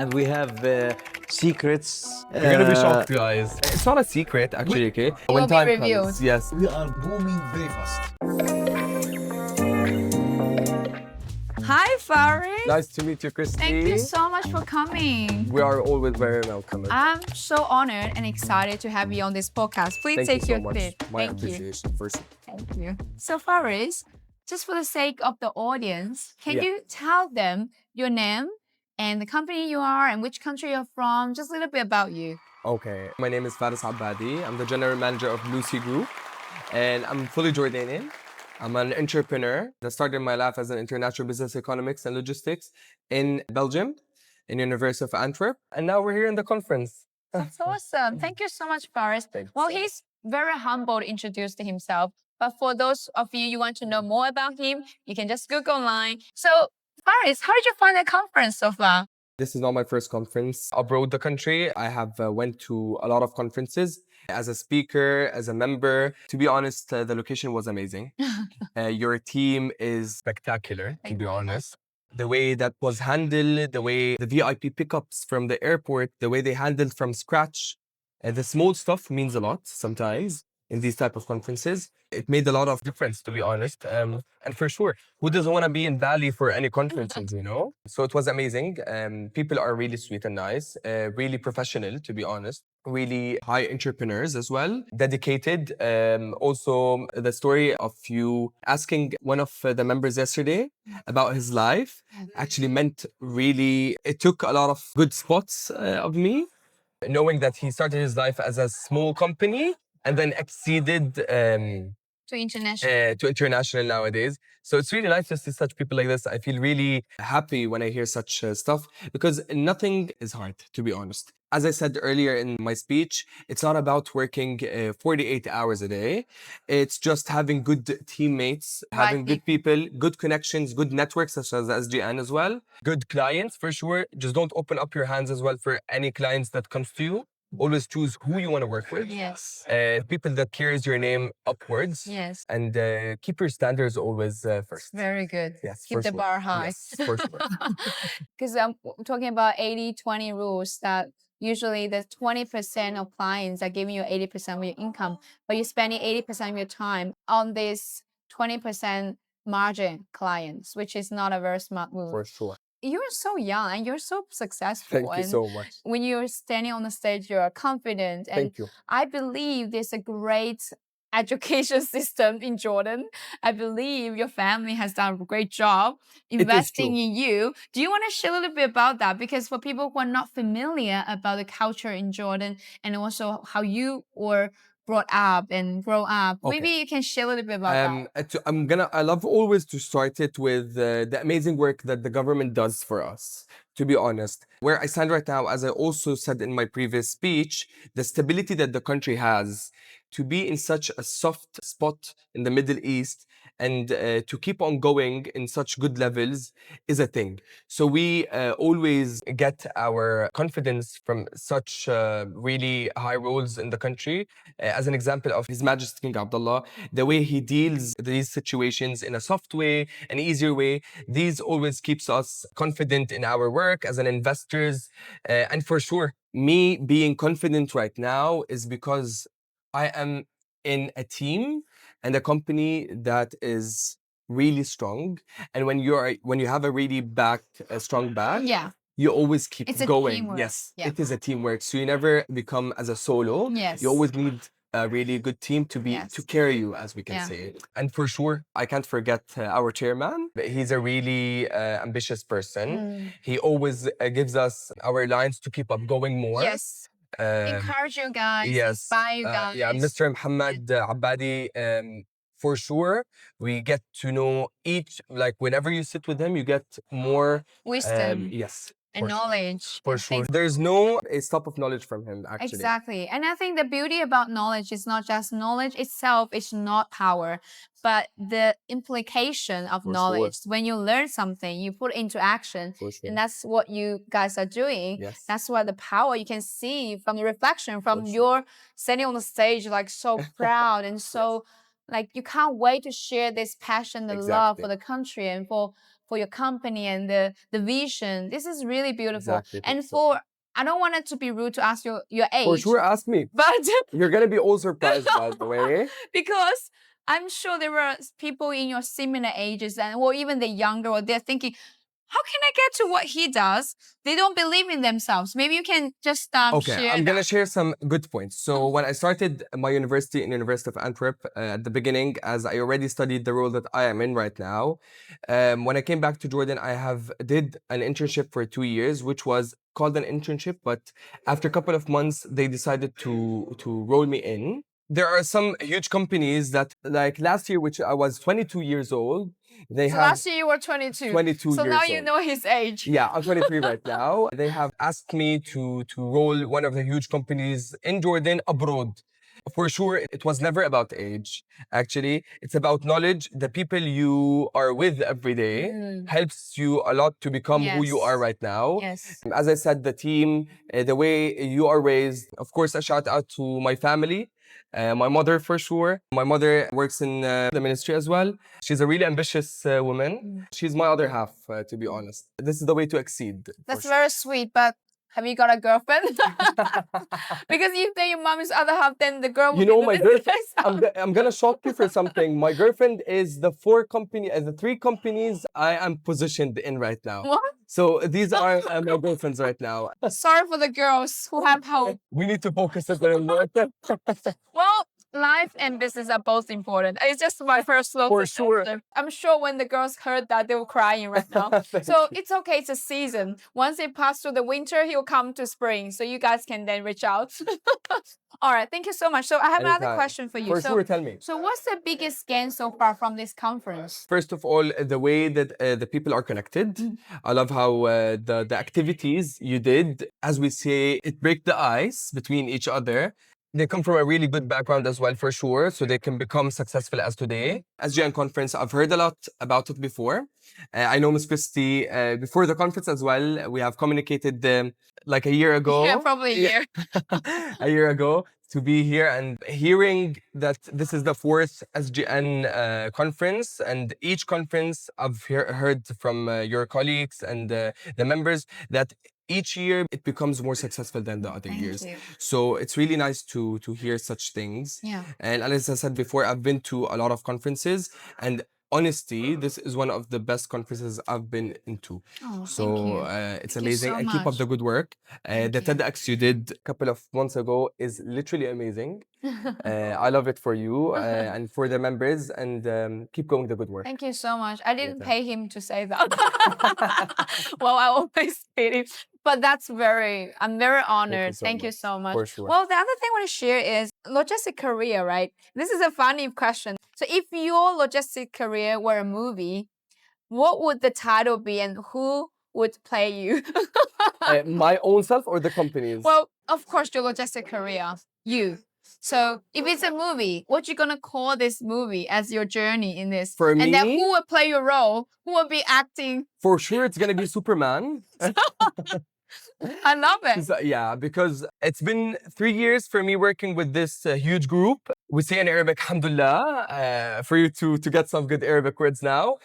and we have secrets. You're gonna be shocked, guys. It's not a secret, actually, okay? When will be time revealed. comes, yes. We are booming very fast. Hi, Faris. Nice to meet you, Christy. Thank you so much for coming. We are always very welcome. I'm so honored and excited to have you on this podcast. Please take your seat. My Thank you. appreciation, first. Thank you. So, Faris, just for the sake of the audience, can Yeah. you tell them your name and the company you are and which country you're from? Just a little bit about you. Okay, my name is Faris Al Abbadi. I'm the general manager of Lucy Group, and I'm fully Jordanian. I'm an entrepreneur that started my life as an international business economics and logistics in Belgium, in University of Antwerp, and now we're here in the conference. That's awesome. Thank you so much, Faris. Thanks. Well, he's very humble to introduce to himself. But for those of you want to know more about him, you can just Google online. So, Faris, how did you find the conference so far? This is not my first conference abroad the country. I have went to a lot of conferences as a speaker, as a member. To be honest, the location was amazing. Your team is spectacular, to be honest. The way that was handled, the way the VIP pickups from the airport, the way they handled from scratch. The small stuff means a lot sometimes in these type of conferences. It made a lot of difference, to be honest. And for sure, who doesn't want to be in Bali for any conferences, you know? So it was amazing. People are really sweet and nice, really professional, to be honest. Really high entrepreneurs as well, dedicated. Also, the story of you asking one of the members yesterday about his life actually meant really, it took a lot of good spots of me, knowing that he started his life as a small company and then exceeded To international nowadays. So it's really nice to see such people like this. I feel really happy when I hear such stuff because nothing is hard, to be honest. As I said earlier in my speech, it's not about working 48 hours a day. It's just having good teammates, having good people, good connections, good networks such as SGN as well. Good clients for sure. Just don't open up your hands as well for any clients that comes to you. Always choose who you want to work with. Yes. People that carries your name upwards. Yes. And keep your standards always first. Very good. Yes, Keep for the sure. bar high. Yes, for sure. Because I'm talking about 80-20 rules that usually the 20% of clients are giving you 80% of your income, but you're spending 80% of your time on this 20% margin clients, which is not a very smart move. For sure. You're so young and you're so successful. Thank you so much. When you're standing on the stage, you're confident. And Thank you. I believe there's a great education system in Jordan. I believe your family has done a great job investing in you. Do you want to share a little bit about that? Because for people who are not familiar about the culture in Jordan and also how you were brought up and grow up, maybe you can share a little bit about that. I love always to start it with the amazing work that the government does for us, to be honest. Where I stand right now, as I also said in my previous speech, the stability that the country has, to be in such a soft spot in the Middle East and to keep on going in such good levels is a thing. So we always get our confidence from such really high roles in the country. As an example of His Majesty King Abdullah, the way he deals these situations in a soft way, an easier way, these always keeps us confident in our work as an investors. And for sure, me being confident right now is because I am in a team and a company that is really strong. And when you have a really strong back, you always keep going. Teamwork. Yes, it is a teamwork. So you never become as a solo. Yes. You always need a really good team to carry you, as we can say. And for sure, I can't forget our chairman. He's a really ambitious person. He always gives us our lines to keep up going more. Yes. Encourage you guys, inspire you guys. Mr. Muhammad Abbadi, for sure, we get to know each, like whenever you sit with him, you get more wisdom. Yes. And knowledge. For sure. There's no stop of knowledge from him, actually. Exactly. And I think the beauty about knowledge is not just knowledge itself is not power, but the implication of knowledge. When you learn something, you put it into action. And that's what you guys are doing. Yes. That's why the power you can see from the reflection, from your standing on the stage, like so proud and so like you can't wait to share this passion and love for the country and for for your company and the vision. This is really beautiful. Exactly. And I don't want it to be rude to ask your age. For sure, ask me. But You're gonna be all surprised, by the way. because I'm sure there were people in your similar ages or even the younger, or they're thinking, how can I get to what he does? They don't believe in themselves. Maybe you can just Okay, share. I'm gonna share some good points. So when I started my university in University of Antwerp at the beginning, as I already studied the role that I am in right now, when I came back to Jordan, I did an internship for 2 years, which was called an internship. But after a couple of months, they decided to roll me in. There are some huge companies that, like last year, which I was 22 years old, they So have last year you were 22. 22 So years now you old. know his age. Yeah, I'm 23 right now. They have asked me to roll one of the huge companies in Jordan abroad. For sure, it was never about age. Actually, it's about knowledge. The people you are with every day helps you a lot to become who you are Yes. right now. Yes. As I said, the team, the way you are raised. Of course, a shout out to my family. My mother, for sure. My mother works in the ministry as well. She's a really ambitious woman. She's my other half, to be honest. This is the way to exceed. That's very sweet, but have you got a girlfriend? Because if they're your mom's other half, then the girl You will know, be my the girlfriend, I'm gonna shock you for something. My girlfriend is the 3 companies I am positioned in right now. What? So these are my girlfriends right now. Sorry for the girls who have hope. We need to focus a little more. Well, life and business are both important. It's just my personal For sure. perspective. I'm sure when the girls heard that, they were crying right now. So it's okay, it's a season. Once it passed through the winter, he'll come to spring. So you guys can then reach out. All right, thank you so much. So I have another Anytime. question for you. For sure, tell me. So what's the biggest gain so far from this conference? First of all, the way that the people are connected. I love how the activities you did, as we say, it break the ice between each other. They come from a really good background as well, for sure, so they can become successful as today. SGN Conference, I've heard a lot about it before. I know Ms. Christie before the conference as well. We have communicated like a year ago. Yeah, probably a year. A year ago, to be here and hearing that this is the 4th SGN conference, and each conference I've heard from your colleagues and the members that each year it becomes more successful than the other years. you. So it's really nice to hear such things. Yeah. And as I said before, I've been to a lot of conferences, and honestly, this is one of the best conferences I've been into. Oh, So thank you. it's Thank you amazing, so and keep up much. the good work. Thank The you. TEDx you did a couple of months ago is literally amazing. I love it for you and for the members, and keep going the good work. Thank you so much. I didn't Anytime. pay him to say that. Well, I always paid him. But I'm very honored. so Thank you much. so much. For sure. Well, the other thing I want to share is logistic career, right? This is a funny question. So if your logistic career were a movie, what would the title be and who would play you? My own self or the companies? Well, of course, your logistic career, you. So if it's a movie, what you gonna call this movie as your journey in this? For and then me? who will play your role? Who will be acting? For sure, it's gonna be Superman. I love it. Yeah, because it's been 3 years for me working with this huge group. We say in Arabic, alhamdulillah, for you to get some good Arabic words now.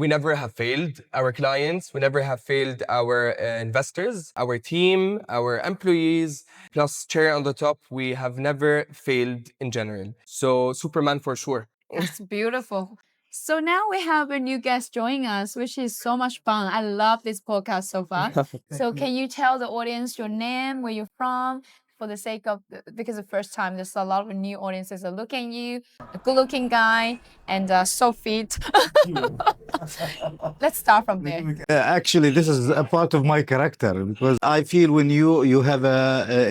We never have failed our clients. We never have failed our investors, our team, our employees, plus chair on the top. We have never failed in general. So Superman for sure. That's beautiful. So now we have a new guest joining us, which is so much fun. I love this podcast so far. So can you tell the audience your name, where you're from, for the sake of, because the first time there's a lot of new audiences are looking at you, a good-looking guy, and so fit. Let's start from there. Actually, this is a part of my character, because I feel when you have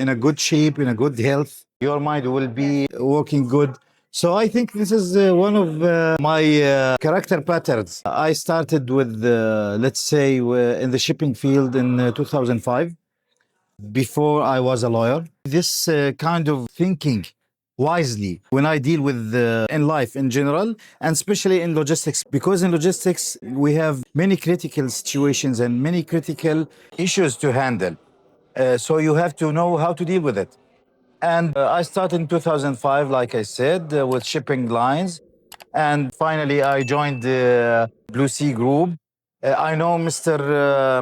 in a good shape, in a good health, your mind will be working good. So I think this is one of my character patterns. I started with, let's say, in the shipping field in 2005, before I was a lawyer. This kind of thinking wisely when I deal with in life in general, and especially in logistics, because in logistics we have many critical situations and many critical issues to handle. So you have to know how to deal with it. And I started in 2005, like I said, with shipping lines. And finally, I joined the Blue Sea Group I know Mr.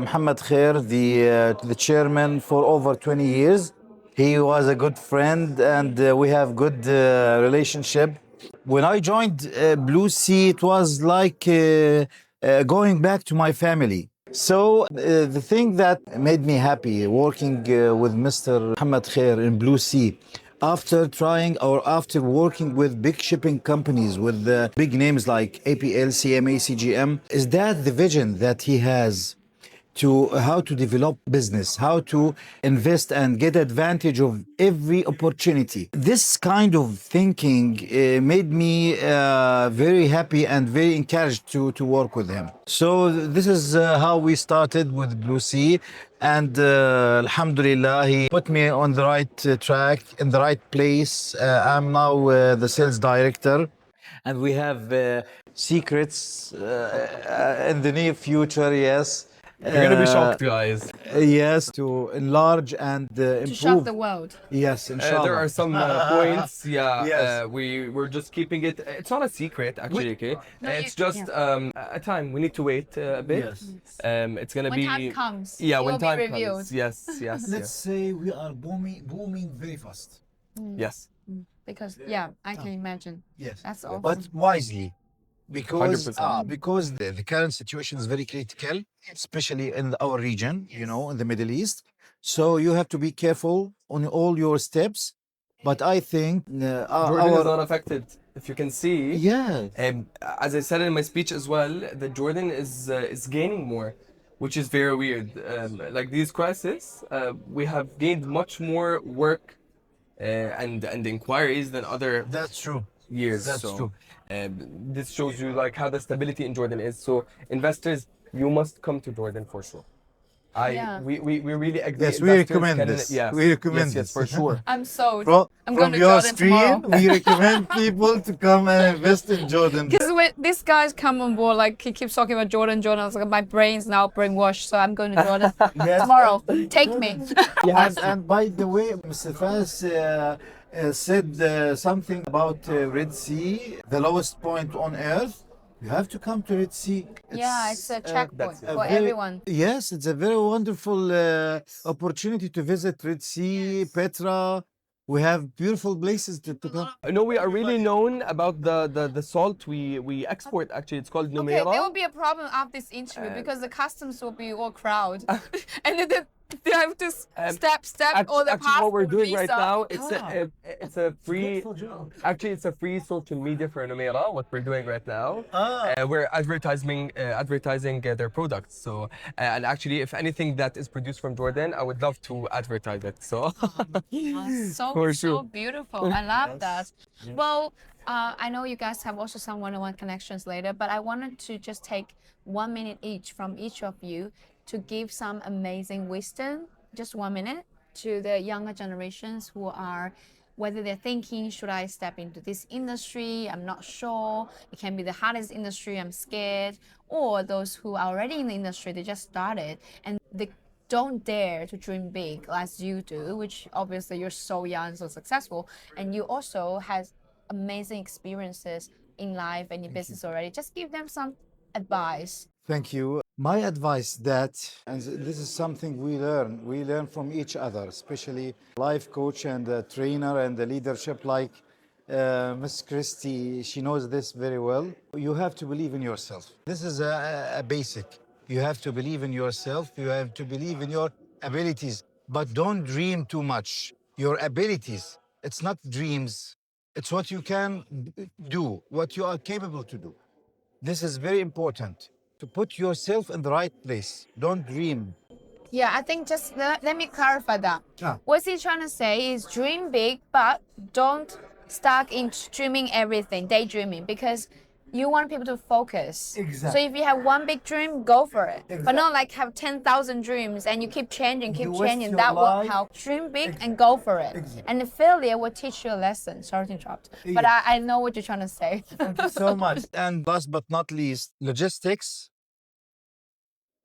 Mohammed Khair, the chairman, for over 20 years. He was a good friend, and we have good relationship. When I joined Blue Sea, it was like going back to my family. So the thing that made me happy working with Mr. Mohammed Khair in Blue Sea, after trying or after working with big shipping companies with big names like APL, CMA, CGM, is that the vision that he has to how to develop business, how to invest and get advantage of every opportunity. This kind of thinking made me very happy and very encouraged to work with him. So this is how we started with Blue Sea. And Alhamdulillah, he put me on the right track, in the right place. I'm now the sales director. And we have secrets in the near future, yes. You're gonna be shocked, guys. Yes, to enlarge and To shock improve. the world. Yes, inshallah. There are some points. Yeah, Yes. we're just keeping it. It's not a secret, actually. Okay, No, it's you- just a time. We need to wait a bit. Yes. It's gonna When be. time comes, Yeah, it when will be time revealed. comes. Yes, yes, Let's yes, say we are booming very fast. yes. Because yeah, I can imagine. Yes. That's awesome. But wisely. Because 100%. because the current situation is very critical, especially in our region, you know, in the Middle East. So you have to be careful on all your steps. But I think Jordan is not affected. If you can see. yeah, As I said in my speech as well, that Jordan is gaining more, which is very weird. Like these crises, we have gained much more work and inquiries than other that's true. years. That's so, true. This shows you like how the stability in Jordan is. So investors, you must come to Jordan for sure. Yeah. We really agree. Yes, we Investors recommend can- this. Yes, We recommend yes, this. for sure. I'm sold. I'm From going to your Jordan screen, tomorrow. we recommend people to come and invest in Jordan. Because when these guys come on board, like he keeps talking about Jordan, I was like, my brain's now brainwashed, so I'm going to Jordan Yes. tomorrow. Take me. And by the way, Mr. Faris said something about Red Sea, the lowest point on earth. You have to come to Red Sea. Yeah, it's a checkpoint that's for very- everyone. Yes, it's a very wonderful opportunity to visit Red Sea, Petra. We have beautiful places to come. No, we are really known about the salt we export. Actually, it's called Okay, Numeira. there will be a problem after this interview because the customs will be all crowd, and then they have to step all the Actually, what we're passport, doing right visa. now, it's a free. Actually, it's a free social media for Numeira. What we're doing right now, we're advertising their products. So, and actually, if anything that is produced from Jordan, I would love to advertise it. So, So For so sure. beautiful. I love that. Well, I know you guys have also some one-on-one connections later, but I wanted to just take 1 minute each from each of you to give some amazing wisdom, just 1 minute, to the younger generations who are, whether they're thinking, should I step into this industry? I'm not sure. It can be the hardest industry, I'm scared. Or those who are already in the industry, they just started and they don't dare to dream big as you do, which obviously you're so young, so successful. And you also has amazing experiences in life and in business already. Just give them some advice. Thank you. My advice that, and this is something we learn from each other, especially life coach and the trainer and the leadership like Miss Christie, she knows this very well. You have to believe in yourself. This is a basic. You have to believe in yourself. You have to believe in your abilities, but don't dream too much. Your abilities, it's not dreams. It's what you can do, what you are capable to do. This is very important to put yourself in the right place. Don't dream. Yeah, I think just let me clarify that. Ah. What's he trying to say is dream big, but don't stuck in dreaming everything, daydreaming, because you want people to focus. Exactly. So if you have one big dream, go for it. But not like have 10,000 dreams and you keep changing, You waste your That won't life. help. Dream big and go for it. Exactly. And the failure will teach you a lesson. Sorry to interrupt. But Yeah. I know what you're trying to say. Thank you so much. And last but not least, logistics.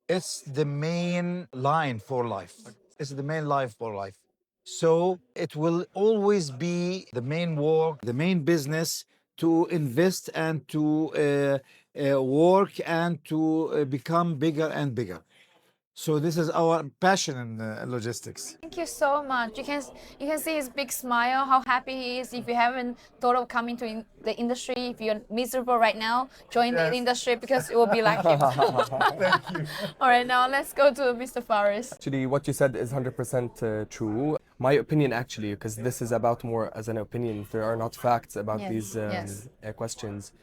It's the main line for life. It's the main line for life. So it will always be the main work, the main business to invest and to work and to become bigger and bigger. So this is our passion in logistics. Thank you so much. You can see his big smile, how happy he is. If you haven't thought of coming to the industry, if you're miserable right now, join the industry because it will be like him. Thank you. All right, now let's go to Mr. Faris. Actually, what you said is 100% true. My opinion, actually, because this is about more as an opinion, there are not facts about Yes, these yes. questions.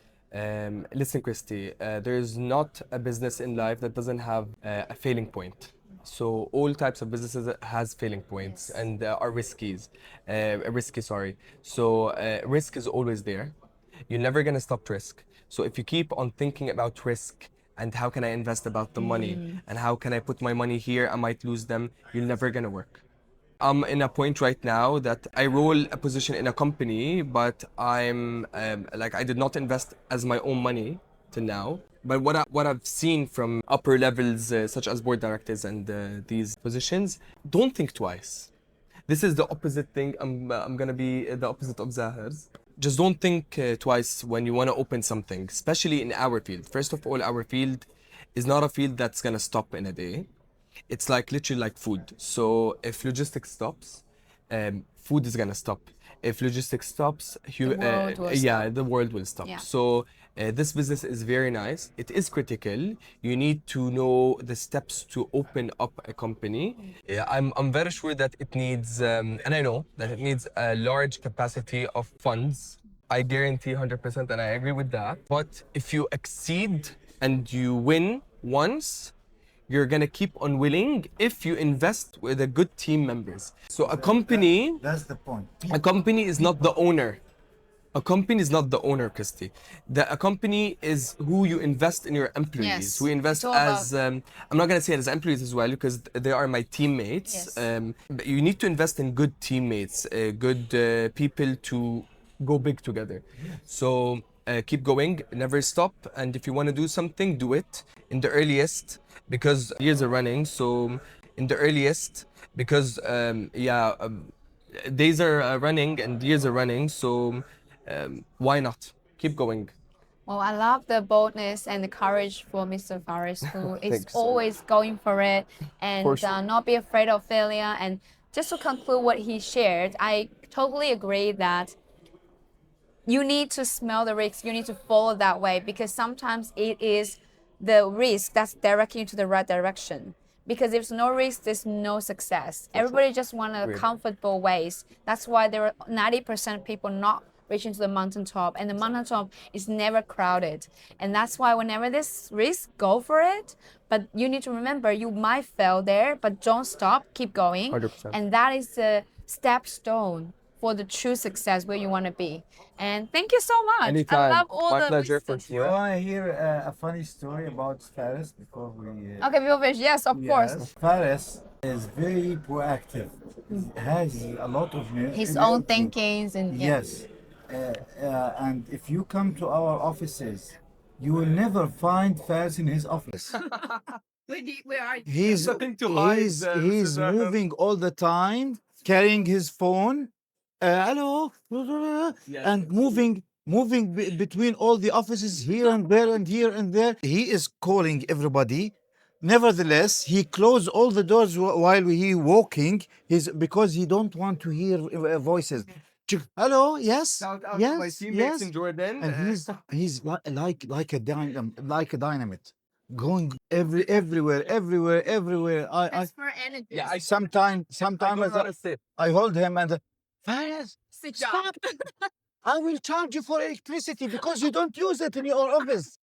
Listen, Christy, there is not a business in life that doesn't have a failing point. So all types of businesses has failing points and are risky. Sorry. So risk is always there. You're never gonna stop risk. So if you keep on thinking about risk and how can I invest about the money and how can I put my money here, I might lose them, you're never gonna work. I'm in a point right now that I roll a position in a company, but I'm like I did not invest as my own money till now. But what I've seen from upper levels, such as board directors and these positions, don't think twice. This is the opposite thing. I'm gonna be the opposite of Zaher's. Just don't think twice when you want to open something, especially in our field. First of all, our field is not a field that's gonna stop in a day. It's like literally like food. So if logistics stops, food is gonna stop. If logistics stops, world will the world will stop. Yeah. So this business is very nice. It is critical. You need to know the steps to open up a company. Yeah, I'm very sure that it needs, and I know that it needs a large capacity of funds. I guarantee 100%, and I agree with that. But if you exceed and you win once, you're gonna keep on winning if you invest with a good team members. So a company, That's the point. a company is not the owner. A company is not the owner, Christy. A company is who you invest in your employees. Yes, We invest it's all as, I'm not gonna say it as employees as well because they are my teammates. Yes. But you need to invest in good teammates, good people to go big together. So keep going, never stop. And if you wanna do something, do it in the earliest because years are running. So in the earliest, because days are running and years are running. So why not? Keep going. Well, I love the boldness and the courage for Mr. Faris, who is Thanks so always going for it and For sure. not be afraid of failure. And just to conclude what he shared, I totally agree that you need to smell the risk. You need to follow that way because sometimes it is the risk that's directing you to the right direction. Because if there's no risk, there's no success. Everybody just want a Really. comfortable ways. That's why there are 90% of people not reaching to the mountaintop, and the mountaintop is never crowded. And that's why whenever there's risk, go for it. But you need to remember you might fail there, but don't stop, keep going. 100%. And that is the stepstone for the true success where you want to be. And thank you so much. Anytime. I love all My the pleasure, wisdom. for You sure. want to hear a funny story about Faris before we... Okay, people wish, yes, of course. Yes. Faris is very proactive. Has a lot of... His own thinkings and Yes. And if you come to our offices, you will never find Faris in his office. Where are you? He's Nothing to hide, he's Mr. Zaher. moving all the time, carrying his phone, hello, and moving between all the offices here and there and here and there. He is calling everybody. Nevertheless, he closed all the doors while he walking. Because he don't want to hear voices. Hello, yes, Shout out yes, to my teammates yes. in Jordan. And he's like a dynamite, going everywhere. I For energy. Yeah, I sometimes I hold him and Faris, Sit stop! I will charge you for electricity because you don't use it in your office.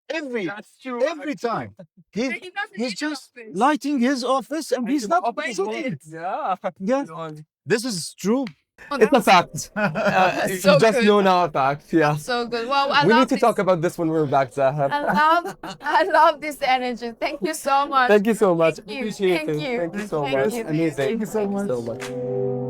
That's true. Every time he's just lighting his office and he's not using it. Yeah. Yes, this is true. It's a fact. That's You so just good. know now a fact. Yeah. So good. Well, I We love need to this. talk about this when we're back, Zaher. I love this energy. Thank you so much. Thank you so much. Thank you. Appreciate Thank it. you. Thank you so Thank much. you. Amazing. Thank you so Thank you so much.